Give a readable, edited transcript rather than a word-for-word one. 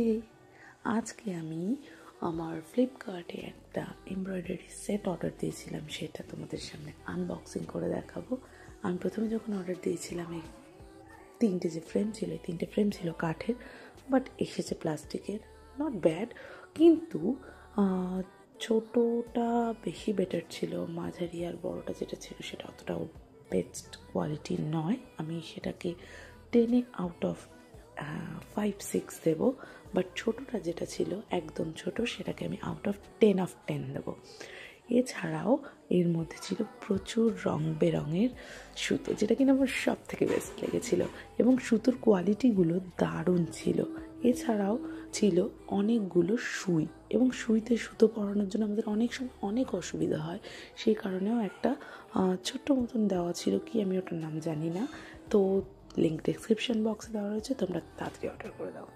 এই আজকে আমি আমার ফ্লিপকার্টে একটা এমব্রয়ডারি সেট অর্ডার দিয়েছিলাম, সেটা তোমাদের সামনে আনবক্সিং করে দেখাবো। আমি প্রথমে যখন অর্ডার দিয়েছিলাম এই তিনটে ফ্রেম ছিল কাঠের, বাট এসেছে প্লাস্টিকের। নট ব্যাড, কিন্তু ছোটোটা বেশি বেটার ছিল। মাঝারি আর বড়োটা যেটা ছিল সেটা অতটাও বেস্ট কোয়ালিটির নয়। আমি সেটাকে 10 আউট অফ 5-6 দেবো, বাট ছোটোটা যেটা ছিল একদম ছোট, সেটাকে আমি আউট অফ 10 দেবো। এছাড়াও এর মধ্যে ছিল প্রচুর রং বেরঙের সুতো, যেটা কিনা আমার সব থেকে বেস্ট লেগেছিলো, এবং সুতোর কোয়ালিটিগুলো দারুণ ছিল। এছাড়াও ছিল অনেকগুলো সুই, এবং সুইতে সুতো পরানোর জন্য আমাদের অনেক সময় অনেক অসুবিধা হয়, সেই কারণেও একটা ছোট্ট মতন দেওয়া ছিল, কি আমি ওটার নাম জানি না। তো লিঙ্ক ডেসক্রিপশন বক্সে দেওয়া রয়েছে, তোমরা তাড়াতাড়ি অর্ডার করে দাও।